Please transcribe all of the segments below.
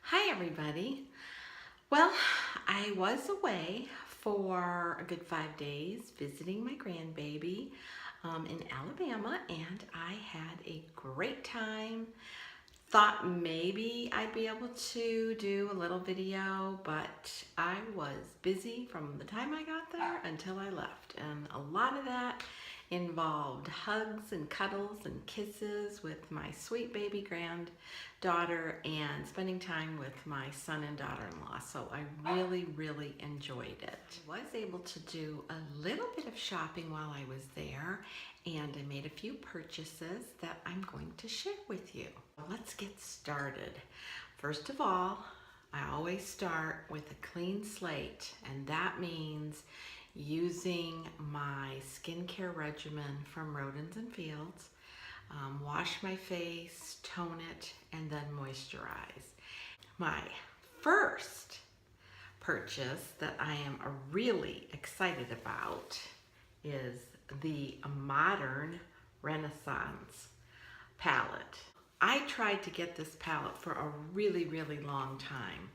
Hi everybody. Well, I was away for a good 5 days visiting my grandbaby in Alabama, and I had a great time. Thought maybe I'd be able to do a little video, but I was busy from the time I got there until I left, and a lot of that involved hugs and cuddles and kisses with my sweet baby granddaughter and spending time with my son and daughter-in-law. So I really enjoyed it. I was able to do a little bit of shopping while I was there, and I made a few purchases that I'm going to share with you. Let's get started. First of all, I always start with a clean slate, and that means using my skincare regimen from Rodan Fields. Wash my face, tone it, and then moisturize. My first purchase that I am really excited about is the Modern Renaissance palette. I tried to get this palette for a really long time.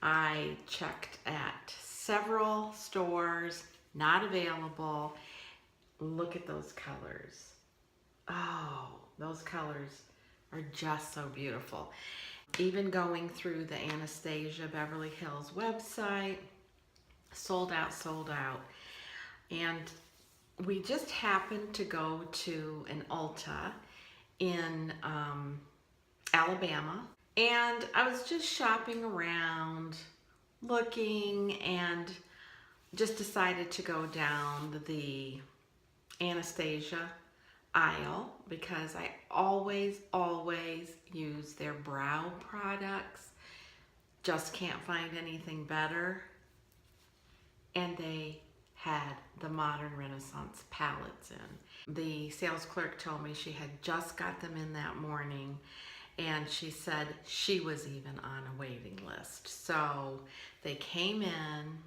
I checked at several stores, not available. Look at those colors. Oh, those colors are just so beautiful. Even going through the Anastasia Beverly Hills website, sold out. And we just happened to go to an Ulta in Alabama, and I was just shopping around, looking, and just decided to go down the Anastasia aisle because I always use their brow products. Just can't find anything better. And they had the Modern Renaissance palettes in. The sales clerk told me she had just got them in that morning, and she said she was even on a waiting list. So they came in,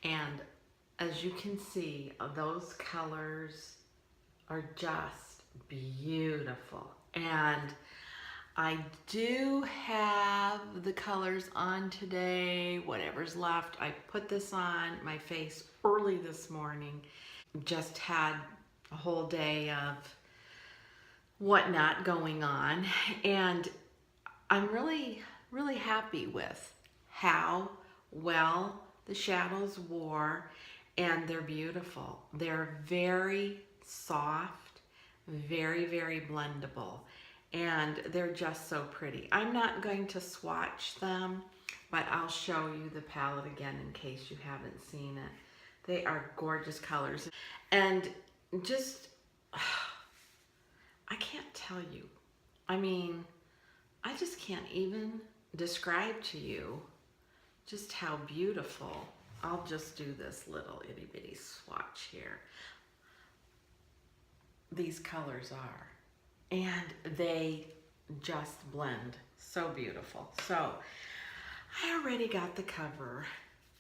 and as you can see, those colors are just beautiful. And I do have the colors on today, whatever's left. I put this on my face early this morning. Just had a whole day of whatnot going on, and I'm really happy with how well the shadows wore, and they're beautiful. They're very soft, very blendable, and they're just so pretty. I'm not going to swatch them, but I'll show you the palette again in case you haven't seen it. They are gorgeous colors, and just I can't tell you. I mean, I just can't even describe to you just how beautiful. I'll just do this little itty bitty swatch here. These colors are, and they just blend so beautiful. So I already got the cover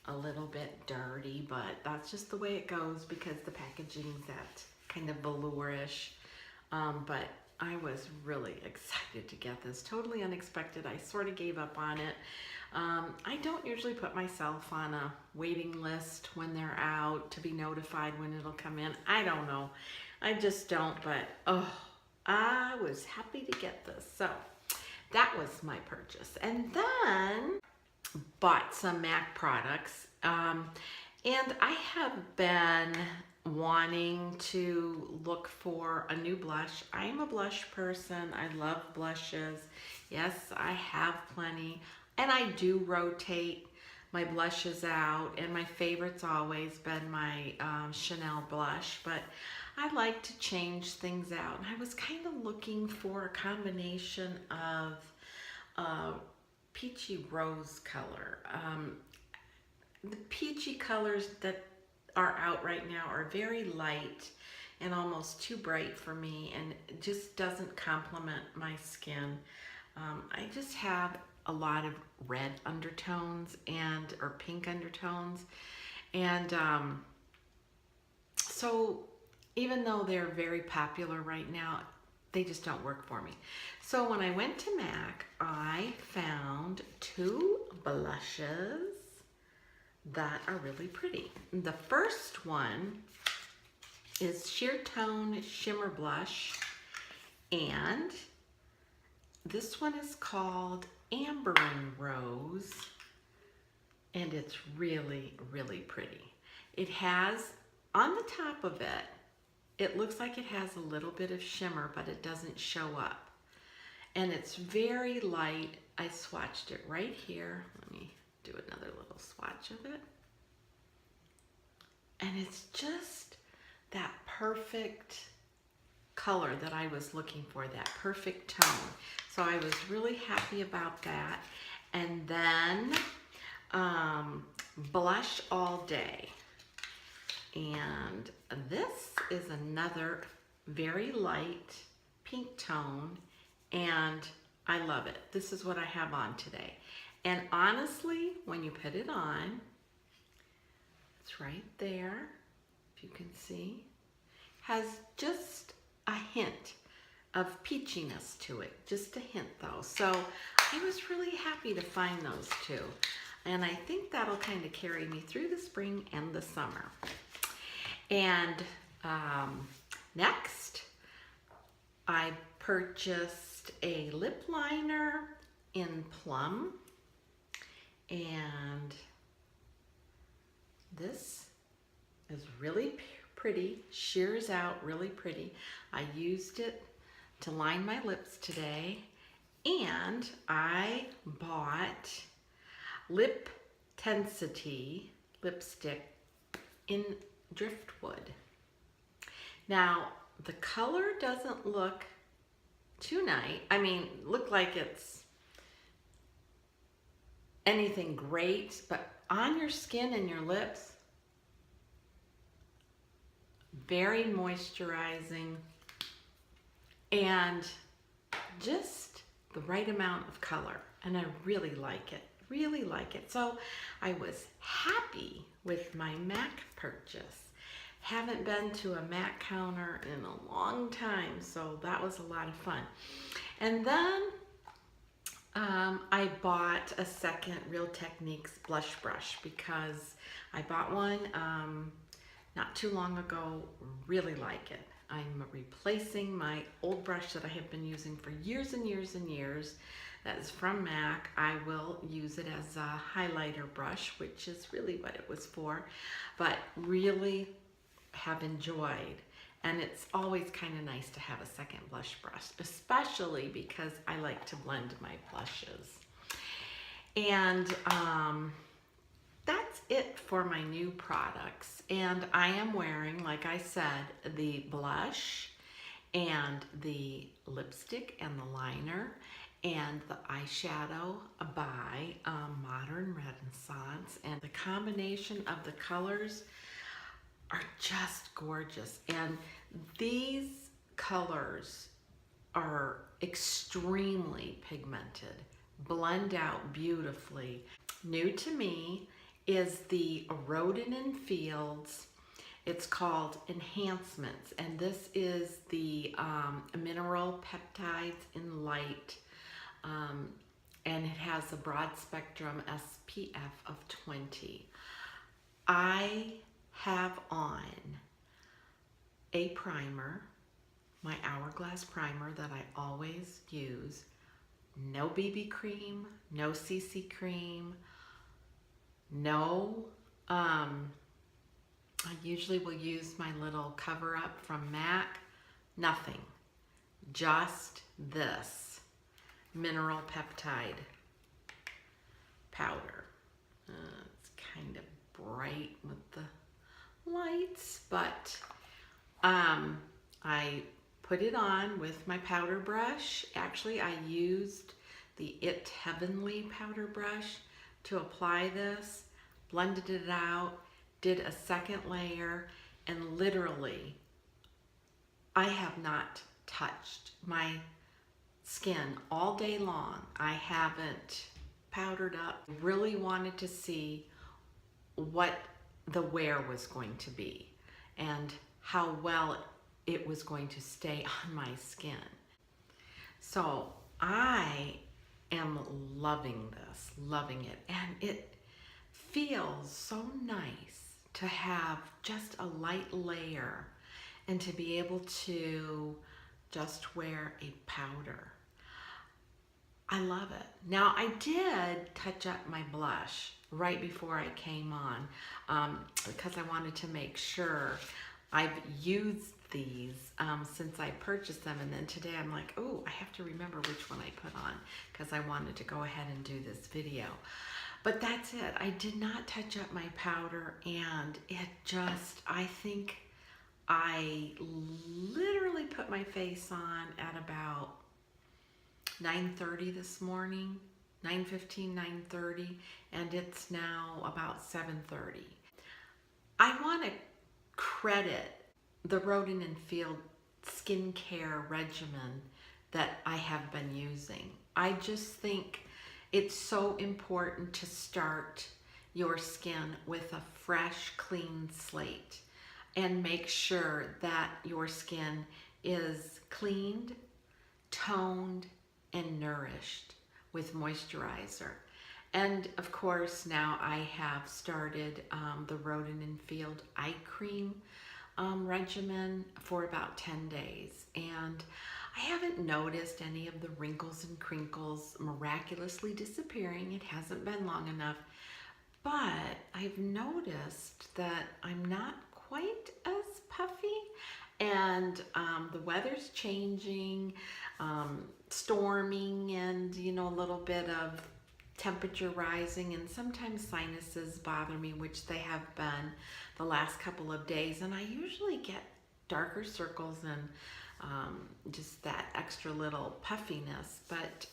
a little bit dirty, but that's just the way it goes because the packaging's that kind of velourish. But I was really excited to get this. Totally unexpected. I sort of gave up on it. I don't usually put myself on a waiting list when they're out to be notified when it'll come in. I don't know. I just don't, but oh, I was happy to get this. So that was my purchase. And then bought some MAC products. And I have been wanting to look for a new blush. I am a blush person. I love blushes. Yes, I have plenty. And I do rotate my blushes out. And my favorite's always been my Chanel blush. But I like to change things out. And I was kind of looking for a combination of peachy rose color. The peachy colors that are out right now are very light and almost too bright for me, and it just doesn't complement my skin. I just have a lot of red undertones or pink undertones, and so even though they're very popular right now, they just don't work for me. So when I went to MAC, I found two blushes that are really pretty. The first one is Sheer Tone Shimmer Blush, and this one is called Amber and Rose, and it's really, really pretty. It has, on the top of it, it looks like it has a little bit of shimmer, but it doesn't show up. And it's very light. I swatched it right here. Let me do another little swatch of it. And it's just that perfect color that I was looking for, that perfect tone. So I was really happy about that. And then Blush All Day. And this is another very light pink tone, and I love it. This is what I have on today. And honestly, when you put it on, it's right there, if you can see, has just a hint of peachiness to it, just a hint though. So I was really happy to find those two. And I think that'll kind of carry me through the spring and the summer. And next, I purchased a lip liner in Plum. And this is really pretty, shears out really pretty. I used it to line my lips today. And I bought Lip Tensity lipstick in Driftwood. Now, the color doesn't look too nice. I mean, look like it's anything great, but on your skin and your lips, very moisturizing and just the right amount of color. And I really like it. Really like it. So I was happy with my MAC purchase. Haven't been to a MAC counter in a long time, so that was a lot of fun. And then I bought a second Real Techniques blush brush because I bought one not too long ago. Really like it. I'm replacing my old brush that I have been using for years and years and years. That is from MAC. I will use it as a highlighter brush, which is really what it was for, but really have enjoyed. And it's always kind of nice to have a second blush brush, especially because I like to blend my blushes. And that's it for my new products. And I am wearing, like I said, the blush and the lipstick and the liner and the eyeshadow by Modern Renaissance. And the combination of the colors are just gorgeous. And these colors are extremely pigmented, blend out beautifully. New to me is the Rodan Fields. It's called Enhancements, and this is the mineral peptides in light. And it has a broad spectrum SPF of 20. I have on a primer, my Hourglass primer that I always use. No BB cream, no CC cream, no, I usually will use my little cover up from MAC, nothing, just this mineral peptide powder. It's kind of bright with the lights, but I put it on with my powder brush. Actually, I used the It Heavenly powder brush to apply this, blended it out, did a second layer, and literally I have not touched my skin all day long. I haven't powdered up. Really wanted to see what the wear was going to be and how well it was going to stay on my skin. So I am loving this, loving it. And it feels so nice to have just a light layer and to be able to just wear a powder. I love it. Now, I did touch up my blush right before I came on because I wanted to make sure. I've used these since I purchased them, and then today I'm like, oh, I have to remember which one I put on because I wanted to go ahead and do this video. But that's it. I did not touch up my powder, and it just, I think I literally put my face on at about 9:30 this morning, 9:15, 9:30, and it's now about 7:30. I want to credit the Rodan Fields skincare regimen that I have been using. I just think it's so important to start your skin with a fresh, clean slate and make sure that your skin is cleaned, toned, and nourished with moisturizer. And of course, now I have started the Rodan Fields eye cream regimen for about 10 days. And I haven't noticed any of the wrinkles and crinkles miraculously disappearing. It hasn't been long enough. But I've noticed that I'm not quite as puffy. And the weather's changing, storming, and a little bit of temperature rising, and sometimes sinuses bother me, which they have been the last couple of days, and I usually get darker circles and just that extra little puffiness. But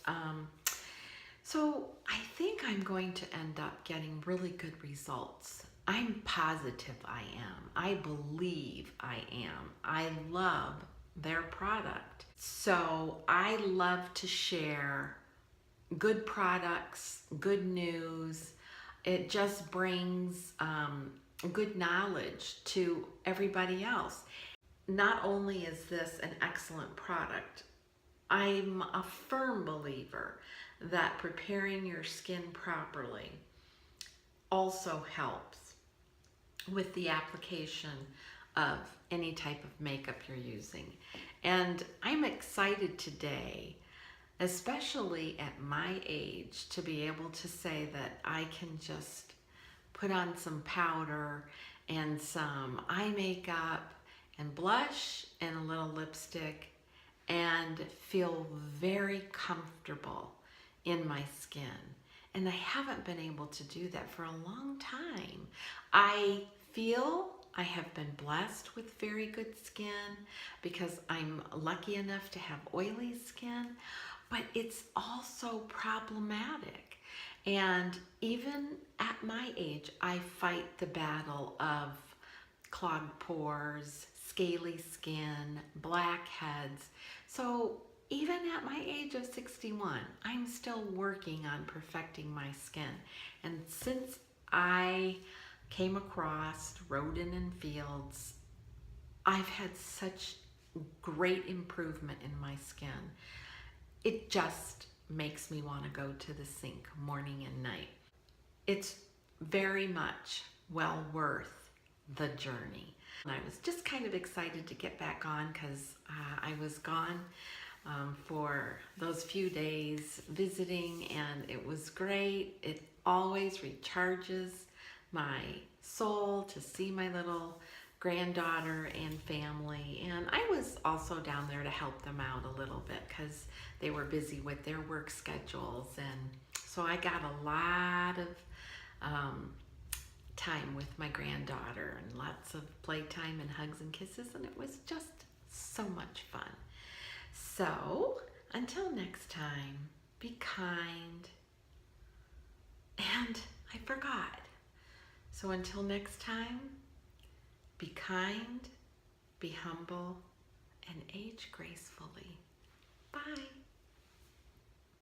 so I think I'm going to end up getting really good results. I'm positive I am. I believe I am. I love their product. So I love to share good products, good news. It just brings good knowledge to everybody else. Not only is this an excellent product, I'm a firm believer that preparing your skin properly also helps with the application of any type of makeup you're using. And I'm excited today, especially at my age, to be able to say that I can just put on some powder and some eye makeup and blush and a little lipstick and feel very comfortable in my skin. And I haven't been able to do that for a long time. I feel I have been blessed with very good skin because I'm lucky enough to have oily skin, but it's also problematic. And even at my age, I fight the battle of clogged pores, scaly skin, blackheads. So even at my age of 61, I'm still working on perfecting my skin. And since I came across Rodan Fields, I've had such great improvement in my skin. It just makes me want to go to the sink morning and night. It's very much well worth the journey. And I was just kind of excited to get back on because I was gone for those few days visiting, and it was great. It always recharges my soul to see my little granddaughter and family. And I was also down there to help them out a little bit because they were busy with their work schedules, and so I got a lot of time with my granddaughter and lots of playtime and hugs and kisses, and it was just so much fun. So until next time, be kind. And I forgot. So until next time, be kind, be humble, and age gracefully. Bye.